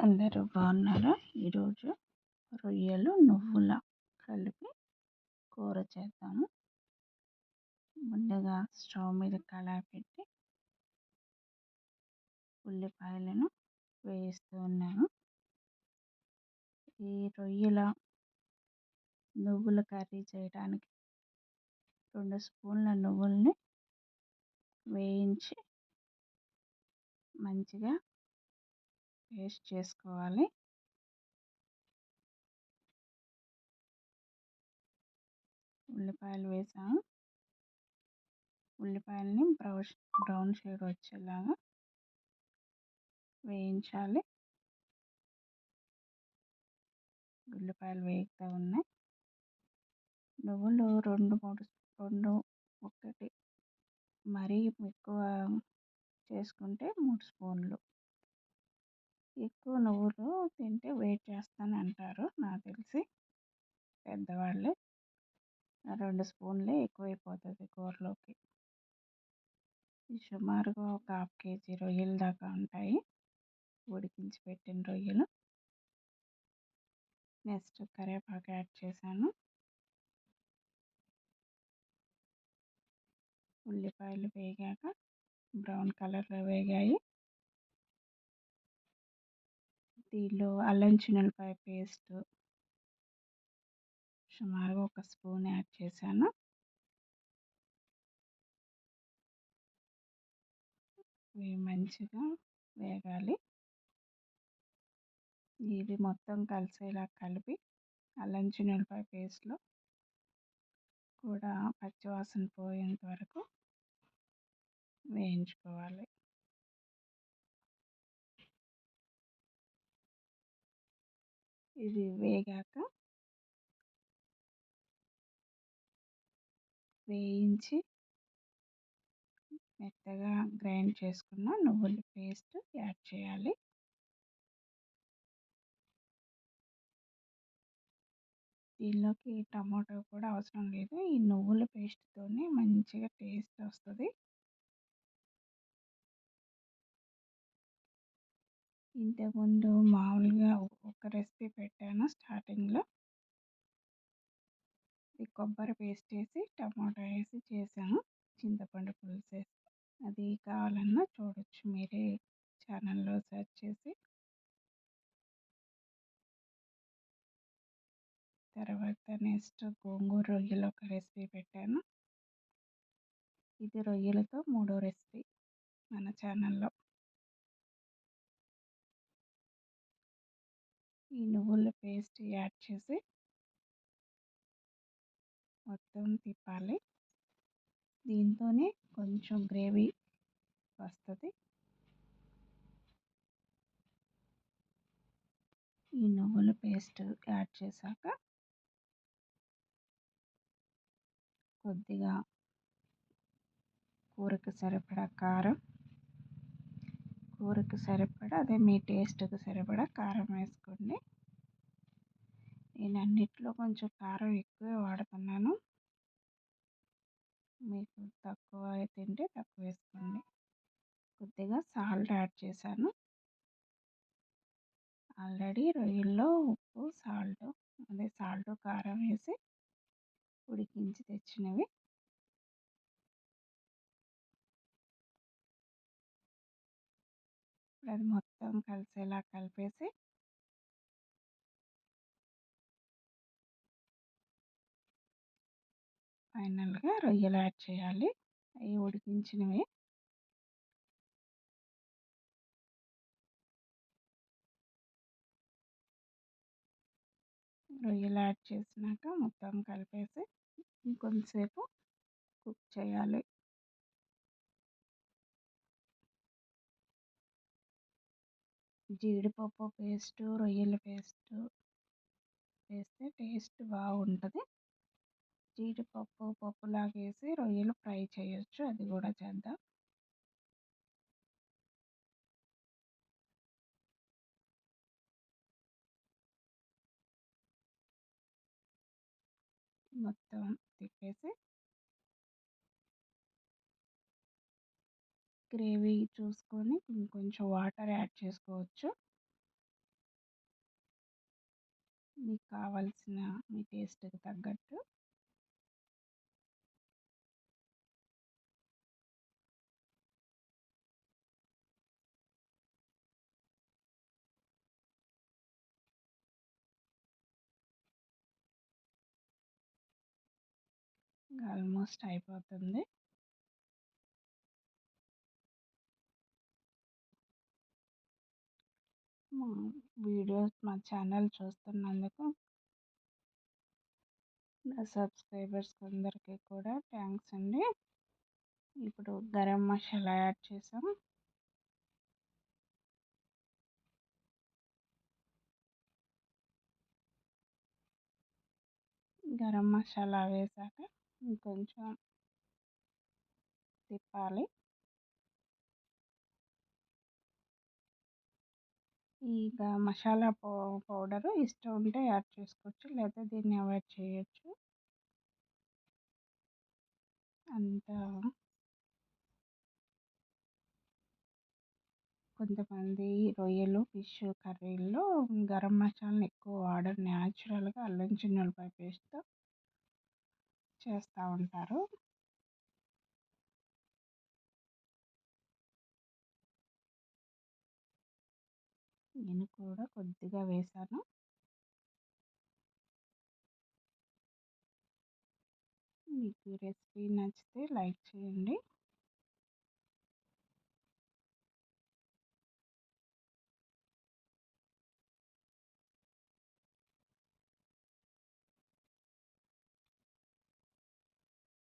అందరూ బాగున్నారా? ఈరోజు రొయ్యలు, నువ్వుల కలిపి కూర చేద్దాము. ముందుగా స్టవ్ మీద కళాయి పెట్టి ఉల్లిపాయలను వేయిస్తూ ఉన్నాను. ఈ రొయ్యల నువ్వుల కర్రీ చేయడానికి 2 స్పూన్ల నువ్వుల్ని వేయించి మంచిగా పేస్ట్ చేసుకోవాలి. ఉల్లిపాయలు వేసాము. ఉల్లిపాయలని బ్రౌన్ షేడ్ వచ్చేలాగా వేయించాలి. ఉల్లిపాయలు వేగుతూ ఉన్నాయి. నువ్వులు 2 ఒకటి మరీ ఎక్కువ చేసుకుంటే 3 స్పూన్లు. ఎక్కువ నువ్వులు తింటే వెయిట్ చేస్తాను అంటారు, నాకు తెలిసి పెద్దవాళ్ళే. 2 స్పూన్లే ఎక్కువైపోతుంది కూరలోకి. సుమారుగా ఒక ½ కేజీ రొయ్యల దాకా ఉంటాయి, ఉడికించి పెట్టిన రొయ్యలు. నెక్స్ట్ కరివేపాకు యాడ్ చేశాను. ఉల్లిపాయలు వేగాక బ్రౌన్ కలర్లో వేగాయి. దీనిలో అల్లం చిన్నులపాయ పేస్ట్ సుమారుగా 1 స్పూన్ యాడ్ చేశాను. ఇవి మంచిగా వేగాలి. ఇది మొత్తం కలిసేలా కలిపి అల్లం చిన్నులపాయ పేస్ట్లో కూడా పచ్చివాసన పోయేంత వరకు వేయించుకోవాలి. ఇది వేగాక వేయించి మెత్తగా గ్రైండ్ చేసుకున్న నువ్వుల పేస్ట్ యాడ్ చేయాలి. దీనిలోకి టమాటో కూడా అవసరం లేదు. ఈ నువ్వుల పేస్ట్తోనే మంచిగా టేస్ట్ వస్తుంది. ఇంతకుముందు మామూలుగా ఒక రెసిపీ పెట్టాను స్టార్టింగ్లో. కొబ్బరి పేస్ట్ వేసి టమాటా వేసి చేశాను, చింతపండు పులుసు వేసి. అది కావాలన్నా చూడొచ్చు మీరే ఛానల్లో సెర్చ్ చేసి. తర్వాత నెక్స్ట్ గోంగూర రొయ్యలు ఒక రెసిపీ పెట్టాను. ఇది రొయ్యలతో 3వ రెసిపీ మన ఛానల్లో. ఈ నువ్వుల పేస్ట్ యాడ్ చేసి మొత్తం తిప్పాలి. దీంతోనే కొంచెం గ్రేవీ వస్తుంది. ఈ నువ్వుల పేస్ట్ యాడ్ చేశాక కొద్దిగా కూరకు సరిపడా కారం, కూరకు సరిపడా అదే మీ టేస్ట్కి సరిపడా కారం వేసుకోండి. నేను అన్నిట్లో కొంచెం కారం ఎక్కువే వాడుతున్నాను, మీకు తక్కువ తింటే తక్కువ వేసుకోండి. కొద్దిగా సాల్ట్ యాడ్ చేశాను. ఆల్రెడీ రొయ్యల్లో ఉప్పు సాల్ట్ కారం వేసి ఉడికించి తెచ్చినవి. ఇప్పుడు అది మొత్తం కలిసేలా కలిపేసి ఫైనల్గా రొయ్యలు యాడ్ చేయాలి. అవి ఉడికించినవి. రొయ్యలు యాడ్ చేసినాక మొత్తం కలిపేసి ఇంకొంతసేపు కుక్ చేయాలి. జీడిపప్పు పేస్టు, రొయ్యల పేస్టు వేస్తే టేస్ట్ బాగుంటుంది. జీడిపప్పు పప్పులాగా వేసి రొయ్యలు ఫ్రై చేయొచ్చు, అది కూడా చేద్దాం. మొత్తం తిప్పేసి గ్రేవీ చూసుకొని ఇంకొంచెం వాటర్ యాడ్ చేసుకోవచ్చు. మీకు కావాల్సిన మీ టేస్ట్కి తగ్గట్టు ఆల్మోస్ట్ అయిపోతుంది. మా వీడియోస్ మా ఛానల్ చూస్తున్నందుకు నా సబ్స్క్రైబర్స్ అందరికీ కూడా థ్యాంక్స్ అండి. ఇప్పుడు గరం మసాలా యాడ్ చేసాం. గరం మసాలా వేసాక ఇంకొంచెం తిప్పాలి. ఈ మసాలా పౌడరు ఇష్టం ఉంటే యాడ్ చేసుకోవచ్చు, లేదా దీన్ని అవాయిడ్ చేయొచ్చు. అంత కొంతమంది రొయ్యలు ఫిష్ కర్రీల్లో గరం మసాలాని ఎక్కువ వాడరు, న్యాచురల్గా అల్లం చిన్నులపాయ పేస్ట్తో చేస్తూ ఉంటారు. నేను కూడా కొద్దిగా వేసాను. మీకు రెసిపీ నచ్చితే లైక్ చేయండి.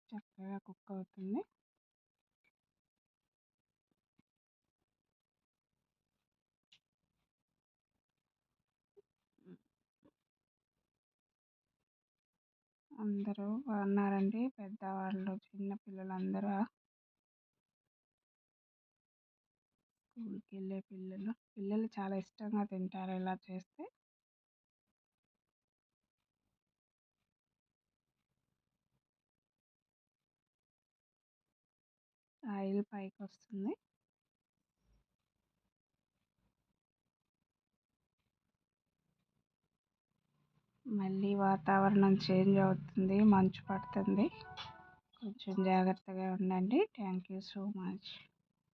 చక్కగా కుక్ అవుతుంది. అందరూ బాగున్నారండి, పెద్దవాళ్ళు చిన్నపిల్లలు అందరూ, స్కూల్కి వెళ్ళే పిల్లలు చాలా ఇష్టంగా తింటారు ఇలా చేస్తే. ఆయిల్ పైకి వస్తుంది. మళ్ళీ వాతావరణం చేంజ్ అవుతుంది, మంచు పడుతుంది, కొంచెం జాగ్రత్తగా ఉండండి. Thank you so much.